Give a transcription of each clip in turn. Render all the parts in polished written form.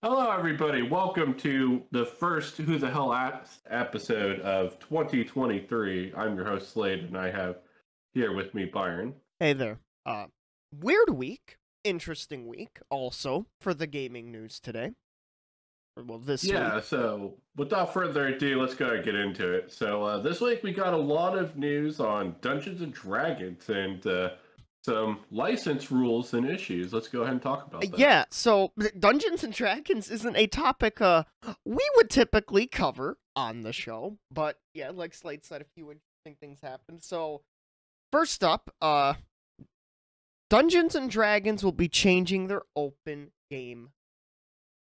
Hello, everybody. Welcome to the first Who the Hell episode of 2023. I'm your host, Slade, and I have here with me Byron. Hey there. Weird week, interesting week also for the gaming news today. Well, this week. So without further ado, let's go and get into it. So this week we got a lot of news on Dungeons and Dragons and some license rules and issues. Let's go ahead and talk about that. Yeah, so Dungeons and Dragons isn't a topic we would typically cover on the show, but yeah, like Slade said, a few interesting things happened. So first up, Dungeons and Dragons will be changing their open game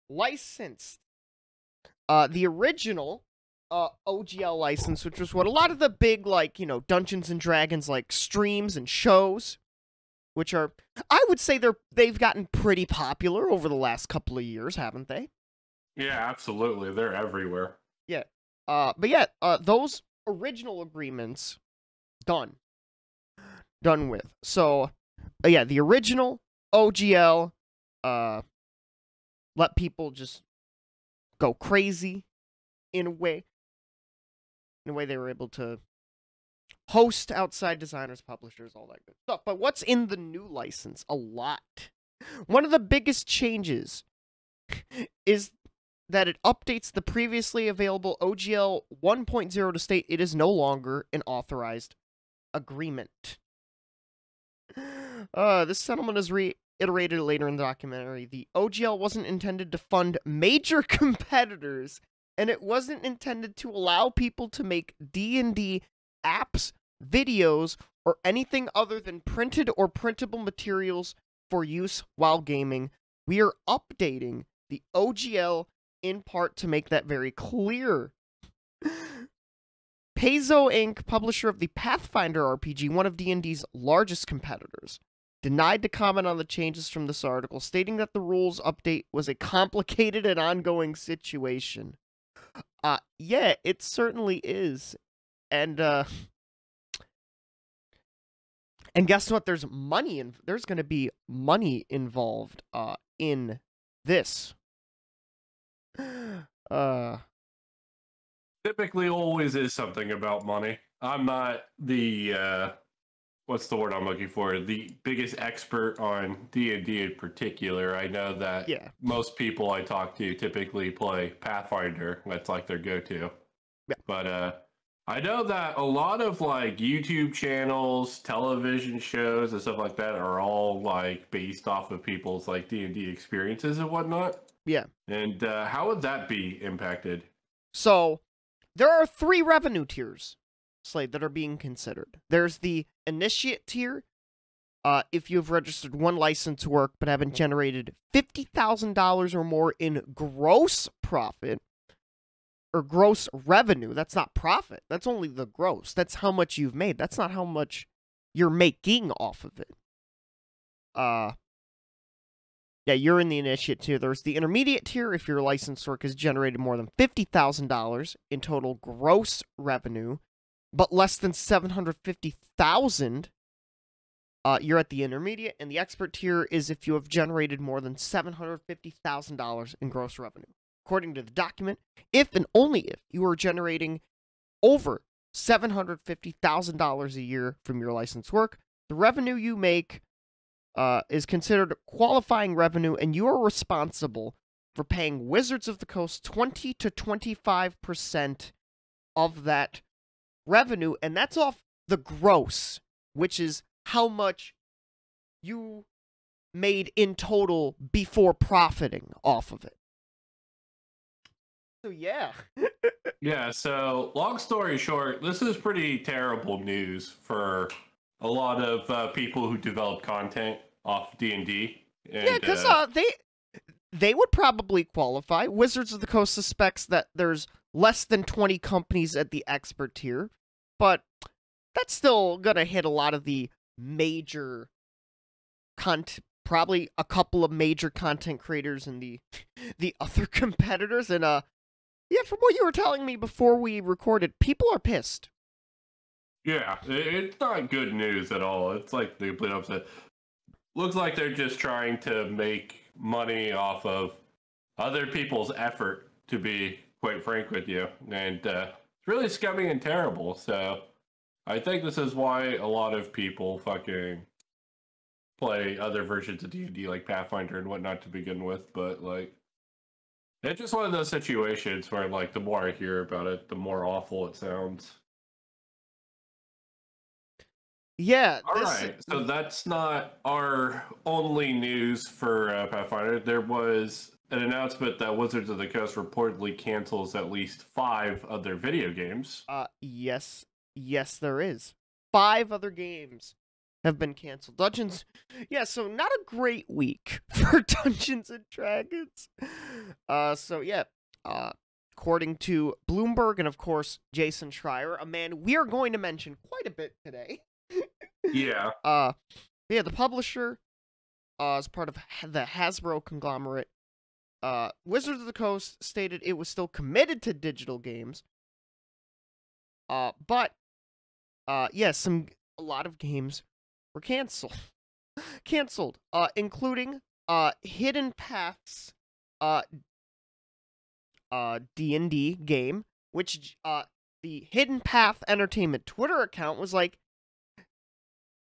license. The original OGL license, which was what a lot of the big, Dungeons and Dragons, streams and shows, which are, I would say they've gotten pretty popular over the last couple of years, haven't they? Yeah, absolutely. They're everywhere. Yeah. Those original agreements, done with. So, the original OGL, let people just go crazy in a way they were able to host outside designers, publishers, all that good stuff. But what's in the new license? A lot. One of the biggest changes is that it updates the previously available OGL 1.0 to state it is no longer an authorized agreement. This settlement is reiterated later in the documentary. The OGL wasn't intended to fund major competitors, and it wasn't intended to allow people to make D&D apps, videos, or anything other than printed or printable materials for use while gaming. We are updating the OGL in part to make that very clear. Paizo Inc., publisher of the Pathfinder RPG, one of D&D's largest competitors, denied to comment on the changes from this article, stating that the rules update was a complicated and ongoing situation. Yeah, it certainly is. And guess what? There's going to be money involved in this. Typically always is something about money. I'm not the what's the word I'm looking for? The biggest expert on D&D in particular. I know that most people I talk to typically play Pathfinder. That's like their go-to. Yeah. But I know that a lot of like YouTube channels, television shows, and stuff like that are all like based off of people's like D&D experiences and whatnot. Yeah. And how would that be impacted? So there are 3 revenue tiers, Slade, that are being considered. There's the initiate tier. If you've registered 1 license work but haven't generated $50,000 or more in gross profit or gross revenue. That's not profit. That's only the gross. That's how much you've made. That's not how much you're making off of it. You're in the initiate tier. There's the intermediate tier. If your license work has generated more than $50,000 in total gross revenue, but less than $750,000, you're at the intermediate. And the expert tier is if you have generated more than $750,000 in gross revenue. According to the document, if and only if you are generating over $750,000 a year from your license work, the revenue you make is considered qualifying revenue, and you are responsible for paying Wizards of the Coast 20 to 25% of that revenue, and that's off the gross, which is how much you made in total before profiting off of it. So yeah. Yeah, so long story short, this is pretty terrible news for a lot of people who develop content off D&D. Yeah, because they would probably qualify. Wizards of the Coast suspects that there's less than 20 companies at the expert tier, but that's still going to hit a lot of the major probably a couple of major content creators and the other competitors. And from what you were telling me before we recorded, people are pissed. Yeah, it's not good news at all. It's like the complete opposite. Looks like they're just trying to make money off of other people's effort, to be quite frank with you. And it's really scummy and terrible. So I think this is why a lot of people fucking play other versions of D&D like Pathfinder and whatnot to begin with. But like, it's just one of those situations where like the more I hear about it, the more awful it sounds. Yeah. All right. So that's not our only news for Pathfinder. There was an announcement that Wizards of the Coast reportedly cancels at least 5 other video games. Yes. Yes, there is. 5 other games have been canceled. Dungeons. Yeah, so not a great week for Dungeons and Dragons. According to Bloomberg and, of course, Jason Schreier, a man we are going to mention quite a bit today. Yeah. The publisher, as part of the Hasbro conglomerate, Wizards of the Coast stated it was still committed to digital games. But a lot of games were canceled, including Hidden Paths, DnD game, which the Hidden Path Entertainment Twitter account was like,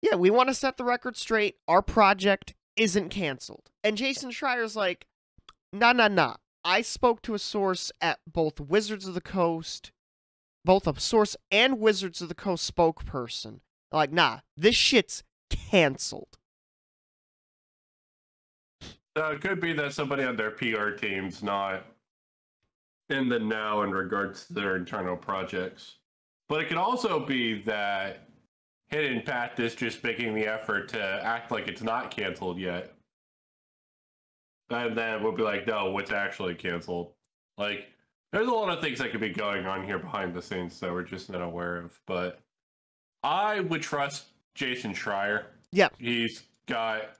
yeah, we want to set the record straight. Our project isn't canceled. And Jason Schreier's like, nah. I spoke to a source at both Wizards of the Coast, both a source and Wizards of the Coast spokesperson. Like, nah, this shit's canceled. It could be that somebody on their PR team's not in the know in regards to their internal projects. But it could also be that Hidden Path is just making the effort to act like it's not canceled yet. And then we'll be like, no, it's actually canceled. Like, there's a lot of things that could be going on here behind the scenes that we're just not aware of. But I would trust Jason Schreier. Yeah. He's got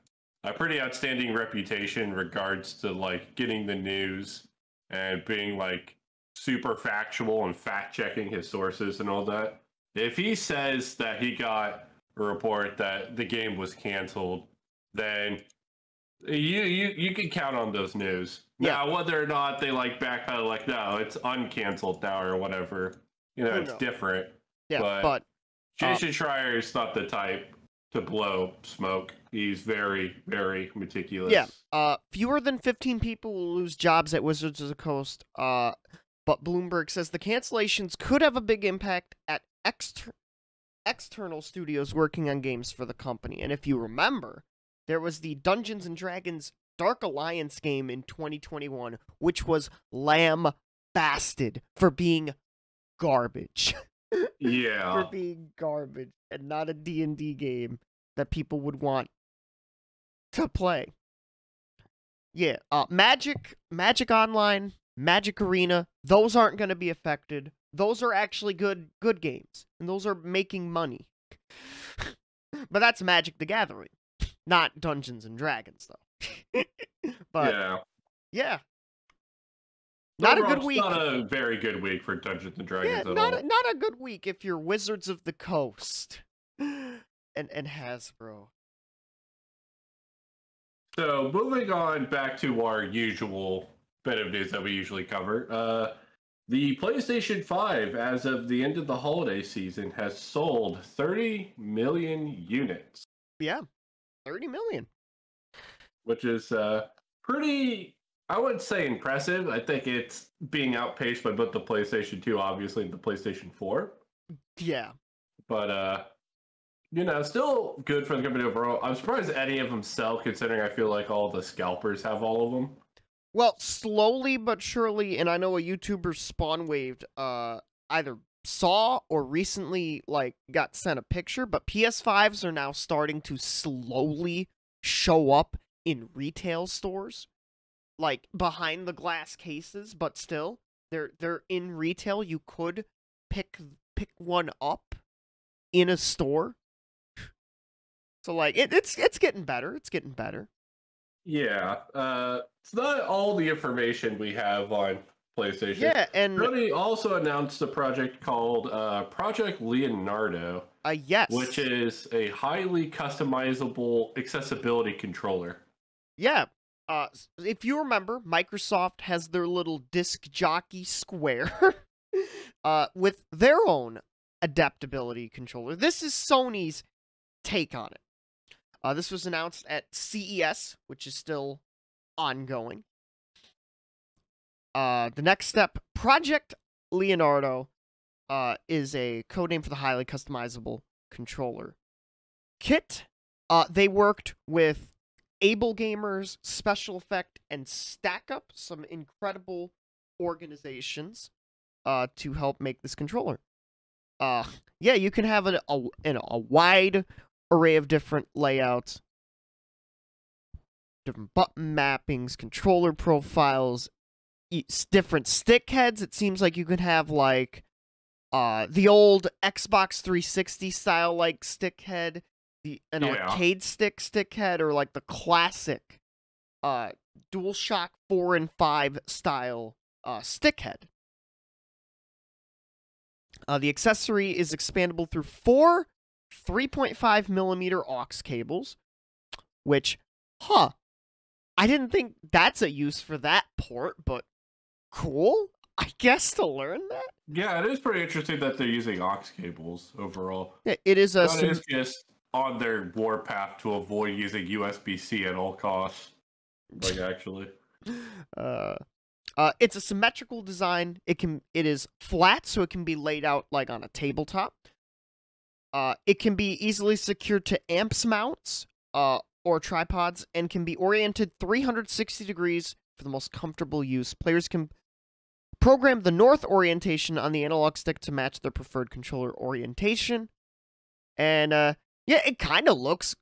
a pretty outstanding reputation in regards to, like, getting the news and being, like, super factual and fact-checking his sources and all that. If he says that he got a report that the game was canceled, then you can count on those news. Yeah. Now, whether or not they like backpedal, like, no, it's uncanceled now or whatever, it's different. Yeah, but Jason Schreier is not the type to blow smoke. He's very, very meticulous. Yeah. Fewer than 15 people will lose jobs at Wizards of the Coast. But Bloomberg says the cancellations could have a big impact at external studios working on games for the company. And if you remember, there was the Dungeons and Dragons Dark Alliance game in 2021, which was lambasted for being garbage. Yeah. For being garbage and not a D&D game that people would want to play. Yeah, Magic Online, Magic Arena, those aren't going to be affected. Those are actually good games, and those are making money. But that's Magic the Gathering, not Dungeons and Dragons, though. But yeah. Not a good week. Not a very good week for Dungeons and Dragons at all. Not a good week if you're Wizards of the Coast and Hasbro. So moving on back to our usual bit of news that we usually cover. The PlayStation 5, as of the end of the holiday season, has sold 30 million units. Yeah, 30 million. Which is pretty, I wouldn't say impressive. I think it's being outpaced by both the PlayStation 2, obviously, and the PlayStation 4. Yeah. But, still good for the company overall. I'm surprised any of them sell, considering I feel like all the scalpers have all of them. Well, slowly but surely, and I know a YouTuber, Spawnwaved, either saw or recently, got sent a picture, but PS5s are now starting to slowly show up in retail stores, behind the glass cases, but still, they're in retail. You could pick one up in a store. So, it's getting better. It's getting better. Yeah, it's not all the information we have on PlayStation. Yeah, and Sony also announced a project called Project Leonardo. Yes. Which is a highly customizable accessibility controller. Yeah, If you remember, Microsoft has their little disc jockey square with their own adaptability controller. This is Sony's take on it. This was announced at CES, which is still ongoing. The next step, Project Leonardo, is a codename for the highly customizable controller kit. They worked with Able Gamers, Special Effect, and Stack Up, some incredible organizations, to help make this controller. Yeah, you can have a wide array of different layouts, different button mappings, controller profiles, different stick heads. It seems like you could have like the old Xbox 360 style like stick head, arcade stick head, or like the classic DualShock 4 and 5 style stick head. The accessory is expandable through 4 3.5mm aux cables, which, I didn't think that's a use for that port, but cool, I guess, to learn that. Yeah, it is pretty interesting that they're using aux cables overall. Yeah, it is a... That is just on their warpath to avoid using USB-C at all costs. Like, actually. It's a symmetrical design. It is flat, so it can be laid out like on a tabletop. It can be easily secured to amps mounts or tripods, and can be oriented 360 degrees for the most comfortable use. Players can program the north orientation on the analog stick to match their preferred controller orientation. And yeah, it kind of looks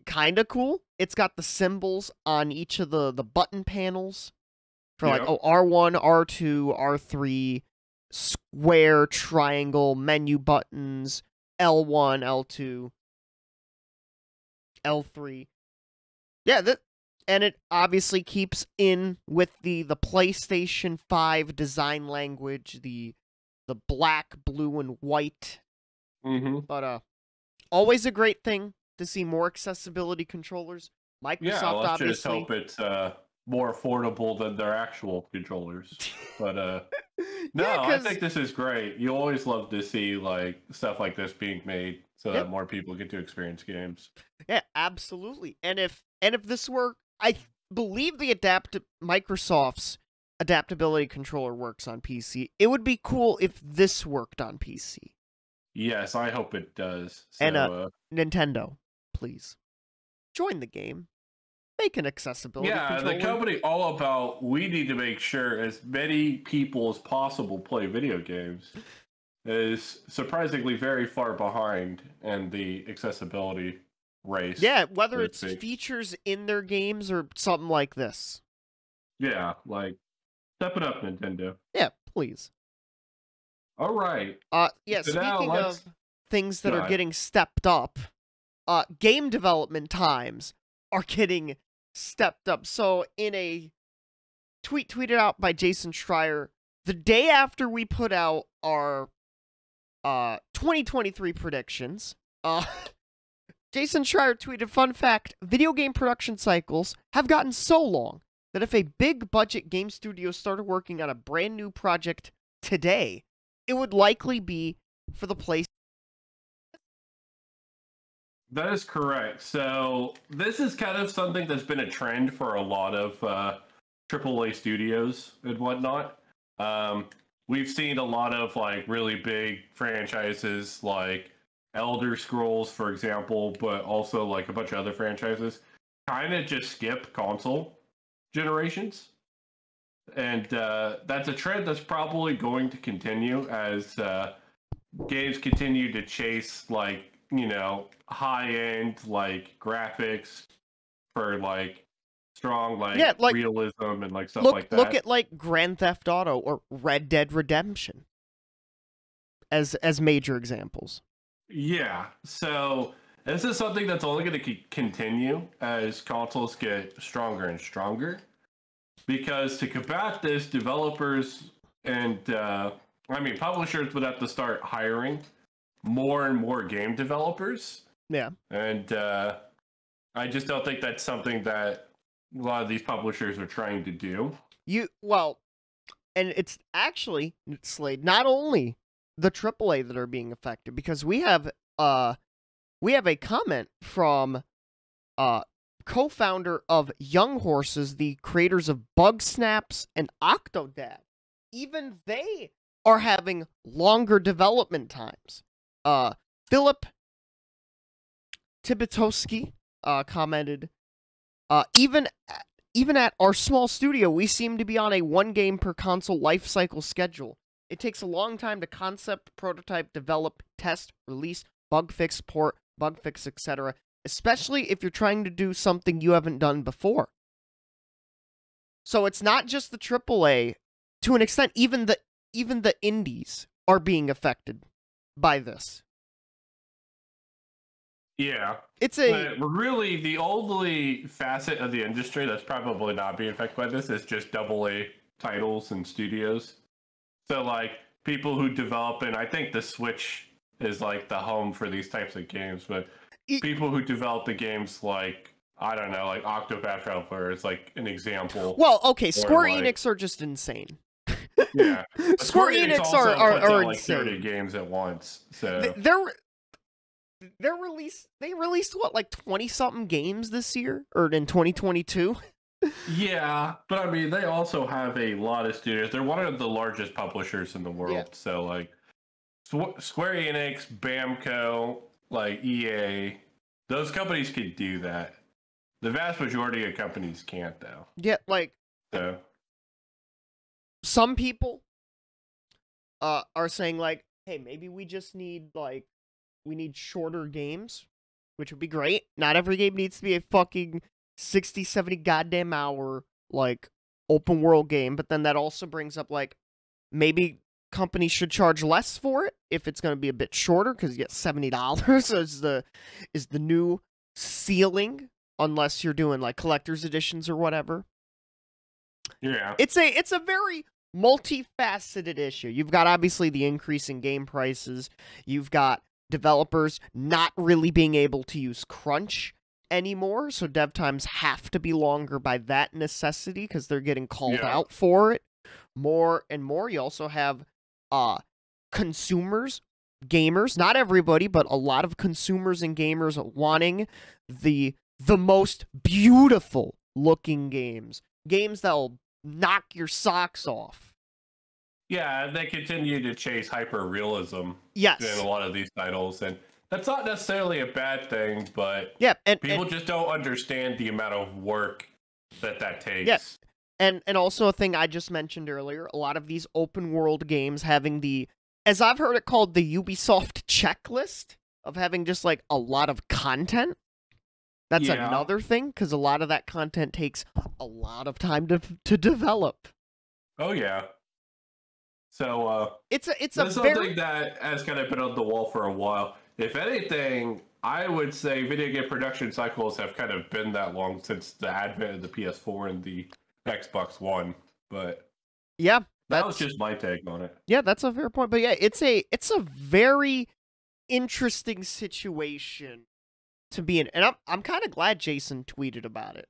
kind of cool. It's got the symbols on each of the button panels for like R1, R2, R3, square, triangle, menu buttons, L1, L2, L3. Yeah, and it obviously keeps in with the PlayStation 5 design language, the black, blue, and white. Mm-hmm. But always a great thing to see more accessibility controllers. Microsoft, let's obviously. just hope it's more affordable than their actual controllers. But I think this is great. You always love to see like stuff like this being made so that more people get to experience games. Yeah, absolutely. And if this were, I believe Microsoft's adaptability controller works on PC. It would be cool if this worked on PC. Yes, I hope it does. So, and Nintendo, please join the game. Make an accessibility controller. The company all about, we need to make sure as many people as possible play video games, is surprisingly very far behind in the accessibility race. Yeah, whether it's features in their games or something like this. Yeah, like, step it up, Nintendo. Yeah, please. All right. Yeah, so speaking of things that are getting stepped up, game development times are getting stepped up. So in a tweet tweeted out by Jason Schreier, the day after we put out our 2023 predictions, Jason Schreier tweeted, fun fact, video game production cycles have gotten so long that if a big budget game studio started working on a brand new project today, it would likely be for the PlayStation. That is correct. So this is kind of something that's been a trend for a lot of AAA studios and whatnot. We've seen a lot of like really big franchises like Elder Scrolls, for example, but also like a bunch of other franchises kind of just skip console generations. And that's a trend that's probably going to continue as games continue to chase like, high-end like graphics for like strong like realism and like stuff like that. Look at like Grand Theft Auto or Red Dead Redemption as major examples. Yeah, so this is something that's only going to continue as consoles get stronger and stronger. Because to combat this, developers and publishers would have to start hiring more and more game developers. Yeah. And I just don't think that's something that a lot of these publishers are trying to do. And it's actually, Slade, not only the AAA that are being affected, because we have a comment from co-founder of Young Horses, the creators of Bug Snaps and Octodad. Even they are having longer development times. Philip Tibitowski commented, even at our small studio, we seem to be on a one game per console life cycle schedule. It takes a long time to concept, prototype, develop, test, release, bug fix, port, bug fix, etc., especially if you're trying to do something you haven't done before. So it's not just the AAA. To an extent, even the indies are being affected by this. Yeah. But really the only facet of the industry that's probably not being affected by this is just AA titles and studios. So like people who develop, and I think the Switch is like the home for these types of games, but people who develop the games like, I don't know, like Octopath Traveler is like an example. Well, okay, Square Enix are just insane. Yeah. Square Enix are like insane. 30 games at once. So they released what, like 20-something games this year, or in 2022? Yeah, but I mean, they also have a lot of studios. They're one of the largest publishers in the world. Yeah. So like Square Enix, Bamco, like EA, those companies could do that. The vast majority of companies can't, though. Yeah, like so some people are saying like, hey, maybe we just need shorter games, which would be great. Not every game needs to be a fucking 60, 70 goddamn hour, like, open world game. But then that also brings up, like, maybe companies should charge less for it if it's going to be a bit shorter, because you get $70 is the new ceiling, unless you're doing, like, collector's editions or whatever. Yeah. It's a very multifaceted issue. You've got, obviously, the increase in game prices. You've got developers not really being able to use crunch anymore, so dev times have to be longer by that necessity because they're getting called out for it more and more. You also have consumers, gamers, not everybody, but a lot of consumers and gamers wanting the most beautiful looking games that'll knock your socks off. Yeah, they continue to chase hyper-realism in a lot of these titles, and that's not necessarily a bad thing, but people just don't understand the amount of work that takes. Yes, and also a thing I just mentioned earlier, a lot of these open-world games having the, as I've heard it called, the Ubisoft checklist of having just, like, a lot of content. That's another thing, because a lot of that content takes a lot of time to develop. Oh, yeah. So it's something that has kind of been on the wall for a while. If anything, I would say video game production cycles have kind of been that long since the advent of the PS4 and the Xbox One. But yeah, that was just my take on it. Yeah, that's a fair point. But yeah, it's a very interesting situation to be in, and I'm kind of glad Jason tweeted about it.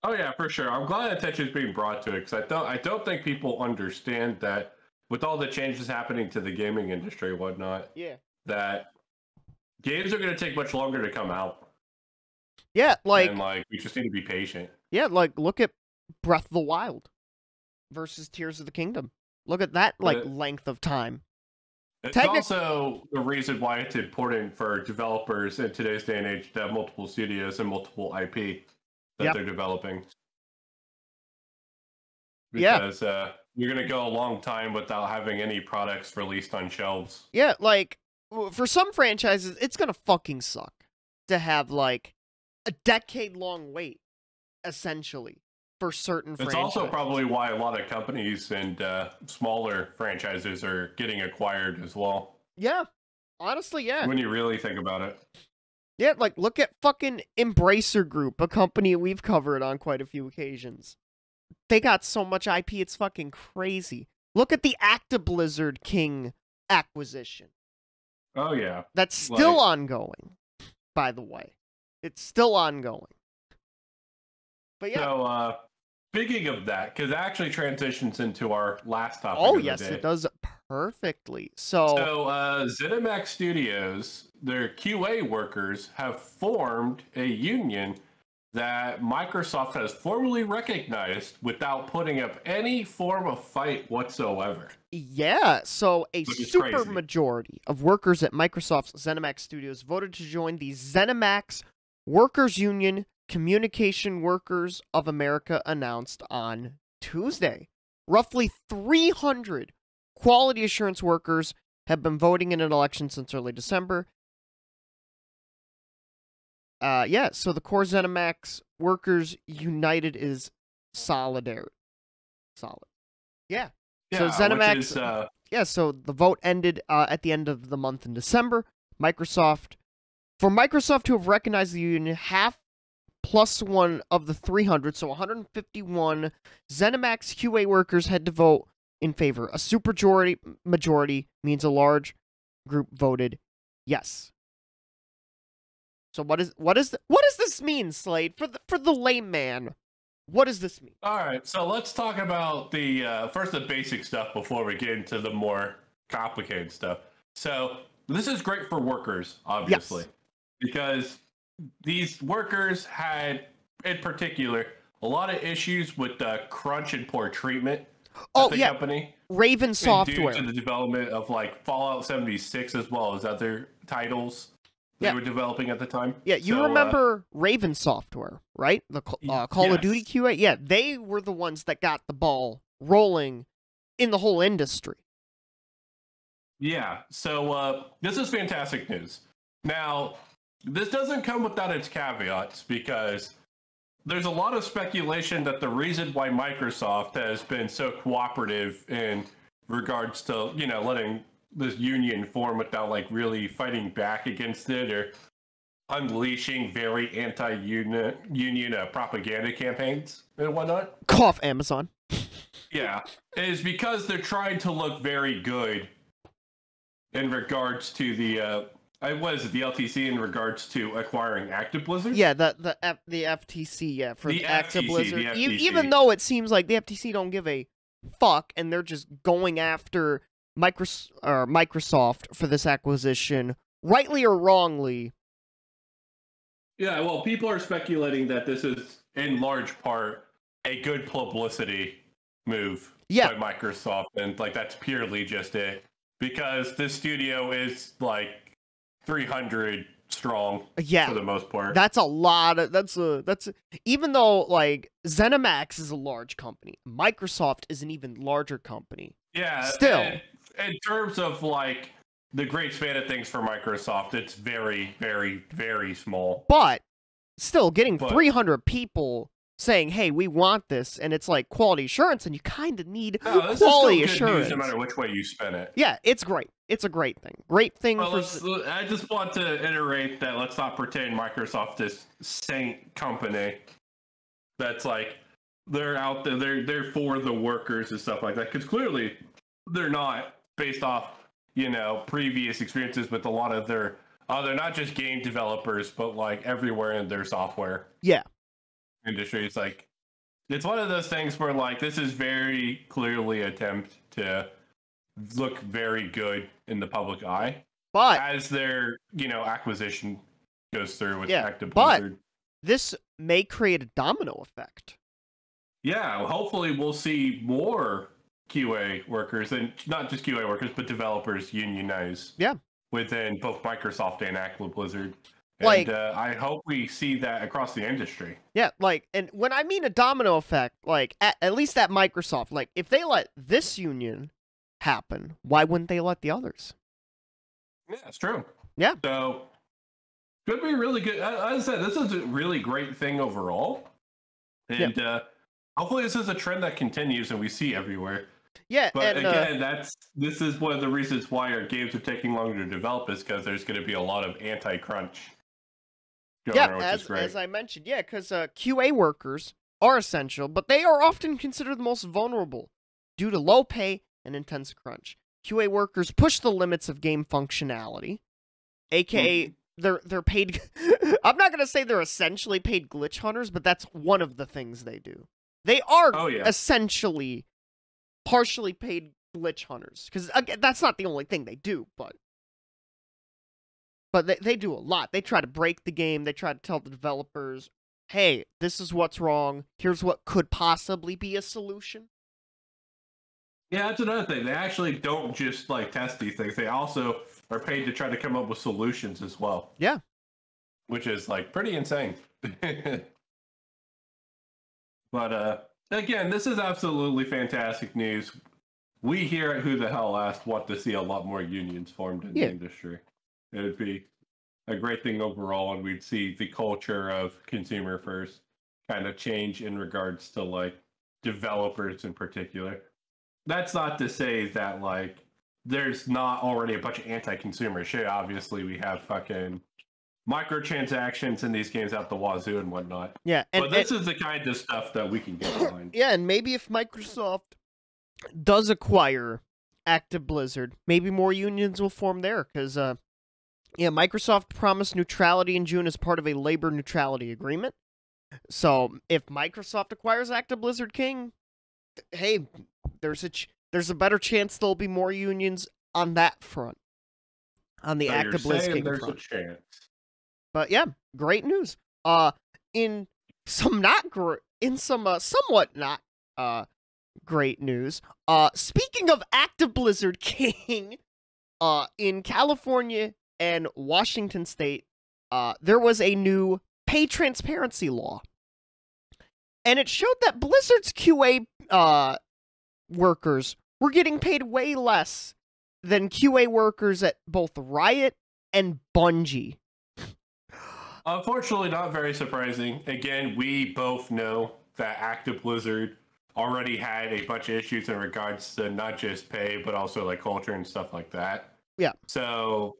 Oh yeah, for sure. I'm glad attention is being brought to it, because I don't think people understand that with all the changes happening to the gaming industry and whatnot, that games are going to take much longer to come out. Yeah, and we just need to be patient. Yeah, like look at Breath of the Wild versus Tears of the Kingdom. Look at that length of time. It's also the reason why it's important for developers in today's day and age to have multiple studios and multiple IP that they're developing. Because you're going to go a long time without having any products released on shelves. Yeah, like, for some franchises, it's going to fucking suck to have, like, a decade-long wait, essentially, for certain franchises. It's also probably why a lot of companies and smaller franchises are getting acquired as well. Yeah, honestly, yeah. When you really think about it. Yeah, like, look at fucking Embracer Group, a company we've covered on quite a few occasions. They got so much IP, it's fucking crazy. Look at the Actiblizzard King acquisition. Oh, yeah. That's still ongoing, by the way. It's still ongoing. But yeah. So, speaking of that, because it actually transitions into our last topic. Oh, yes, it does perfectly. So ZeniMax Studios, their QA workers have formed a union that Microsoft has formally recognized without putting up any form of fight whatsoever. Yeah, so a super majority of workers at Microsoft's ZeniMax Studios voted to join the ZeniMax Workers Union. Communication Workers of America announced on Tuesday. Roughly 300 quality assurance workers have been voting in an election since early December. So the core ZeniMax Workers United is solidarity. Solid. Yeah. So ZeniMax. So the vote ended at the end of the month in December. For Microsoft to have recognized the union, half plus one of the 300, so 151 ZeniMax QA workers had to vote in favor. A super majority means a large group voted yes. So what does this mean, Slade? For the layman, what does this mean? All right, so let's talk about first the basic stuff before we get into the more complicated stuff. So this is great for workers, obviously, because these workers had, in particular, a lot of issues with crunch and poor treatment at the company. Raven Software. Due to the development of like Fallout 76 as well as other titles they were developing at the time. Yeah, you remember Raven Software, right? The Call of Duty QA? Yeah, they were the ones that got the ball rolling in the whole industry. Yeah, so this is fantastic news. Now, this doesn't come without its caveats, because there's a lot of speculation that the reason why Microsoft has been so cooperative in regards to, letting this union form without like really fighting back against it or unleashing very anti-union propaganda campaigns and whatnot. Cough, Amazon. Yeah, is because they're trying to look very good in regards to the LTC in regards to acquiring Active Blizzard? Yeah, the FTC, for the Active FTC, Blizzard. the FTC. Even though it seems like the FTC don't give a fuck and they're just going after Microsoft for this acquisition, rightly or wrongly. Yeah, well, people are speculating that this is, in large part, a good publicity move by Microsoft, and like that's purely just it. Because this studio is like 300 strong for the most part. That's a lot of even though like ZeniMax is a large company, Microsoft is an even larger company. Yeah, still in terms of like the great span of things for Microsoft, it's very, very, very small. But still getting 300 people saying, hey, we want this, and it's like quality assurance, and you kind of need quality assurance. No matter which way you spin it. Yeah, it's great. It's a great thing. Great thing I just want to iterate that let's not pretend Microsoft is saint company that's like they're out there, they're for the workers and stuff like that, because clearly they're not, based off previous experiences with a lot of their other, not just game developers, but like everywhere in their software industry. It's like, it's one of those things where like this is very clearly an attempt to look very good in the public eye, but as their acquisition goes through with Active Blizzard. But this may create a domino effect. Yeah, hopefully we'll see more QA workers, and not just QA workers, but developers unionize. Yeah, within both Microsoft and Active Blizzard. And I hope we see that across the industry. Yeah, and when I mean a domino effect, like at least at Microsoft, like if they let this union happen, why wouldn't they let the others? Yeah, it's true. Yeah. So could be really good. As I said, this is a really great thing overall. And hopefully this is a trend that continues and we see everywhere. Yeah, but again, this is one of the reasons why our games are taking longer to develop, is because there's going to be a lot of anti-crunch going on, which is great. As I mentioned, because QA workers are essential, but they are often considered the most vulnerable due to low pay and intense crunch. QA workers push the limits of game functionality, aka they're paid. I'm not gonna say they're essentially paid glitch hunters, but that's one of the things they do. They are essentially partially paid glitch hunters, because that's not the only thing they do, but they do a lot. They try to break the game. They try to tell the developers, hey, this is what's wrong. Here's what could possibly be a solution. Yeah, that's another thing. They actually don't just like test these things. They also are paid to try to come up with solutions as well. Yeah. Which is like pretty insane. But again, this is absolutely fantastic news. We here at Who the Hell Asked want to see a lot more unions formed in the industry. It would be a great thing overall, and we'd see the culture of consumer first kind of change in regards to like developers in particular. That's not to say that like there's not already a bunch of anti-consumer shit. Obviously, we have fucking microtransactions in these games out the wazoo and whatnot. Yeah, but this is the kind of stuff that we can get behind. Yeah, and maybe if Microsoft does acquire Active Blizzard, maybe more unions will form there, because Microsoft promised neutrality in June as part of a labor neutrality agreement. So if Microsoft acquires Active Blizzard King, hey, there's a better chance there'll be more unions on that front, on the Active Blizzard King front. There's a chance. But yeah, great news. In some somewhat not great news. Speaking of Active Blizzard King, in California and Washington State, there was a new pay transparency law, and it showed that Blizzard's QA workers were getting paid way less than QA workers at both Riot and Bungie. Unfortunately, not very surprising. Again, we both know that Active Blizzard already had a bunch of issues in regards to not just pay, but also like culture and stuff like that. Yeah. So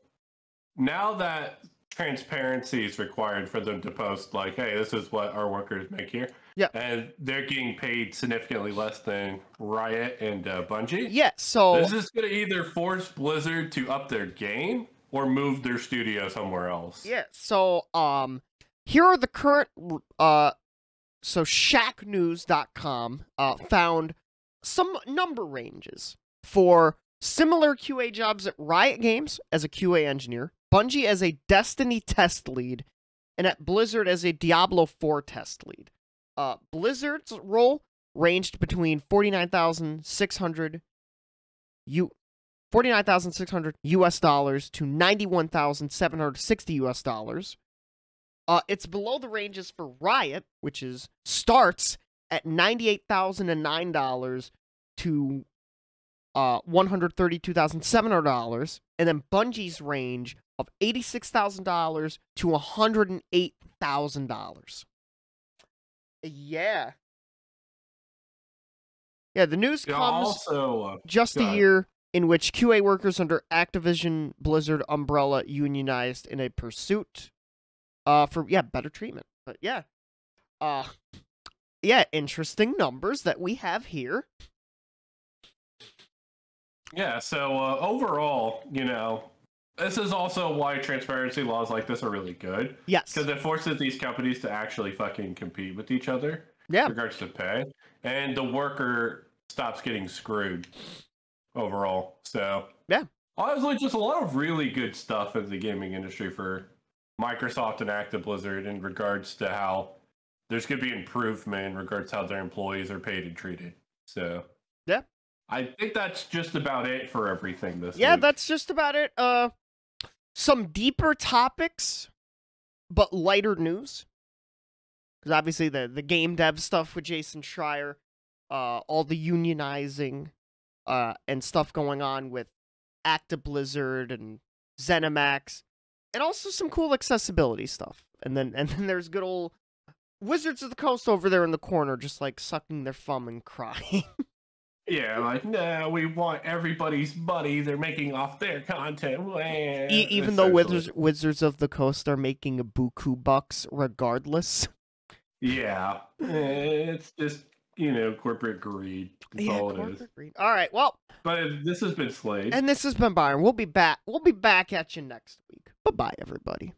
now that transparency is required for them to post like, hey, this is what our workers make here. Yeah. And they're getting paid significantly less than Riot and Bungie. Yeah, so this is going to either force Blizzard to up their game or move their studio somewhere else. Yeah, so here are the current so shacknews.com found some number ranges for similar QA jobs at Riot Games as a QA engineer, Bungie as a Destiny test lead, and at Blizzard as a Diablo 4 test lead. Blizzard's role ranged between $49,600 US dollars to $91,760 US dollars. It's below the ranges for Riot, which starts at $98,009 to $132,700, and then Bungie's range of $86,000 to $108,000. Yeah. Yeah, the news comes just a year in which QA workers under Activision Blizzard umbrella unionized in a pursuit for better treatment. But yeah, interesting numbers that we have here. Yeah, so overall, this is also why transparency laws like this are really good. Yes, because it forces these companies to actually fucking compete with each other. Yeah, in regards to pay, and the worker stops getting screwed overall. So yeah, honestly, just a lot of really good stuff in the gaming industry for Microsoft and Active Blizzard in regards to how there's going to be improvement in regards to how their employees are paid and treated. So yeah, I think that's just about it for everything this week. Yeah, that's just about it. Some deeper topics, but lighter news. Because obviously the game dev stuff with Jason Schreier, all the unionizing, and stuff going on with Active Blizzard and ZeniMax, and also some cool accessibility stuff. And then there's good old Wizards of the Coast over there in the corner, just like sucking their thumb and crying. Yeah, like, no, we want everybody's money. They're making off their content. Even though Wizards of the Coast are making a buku bucks regardless. Yeah, it's just, corporate greed. That's all it is. Greed. All right, well. But this has been Slade. And this has been Byron. We'll be back. We'll be back at you next week. Bye-bye, everybody.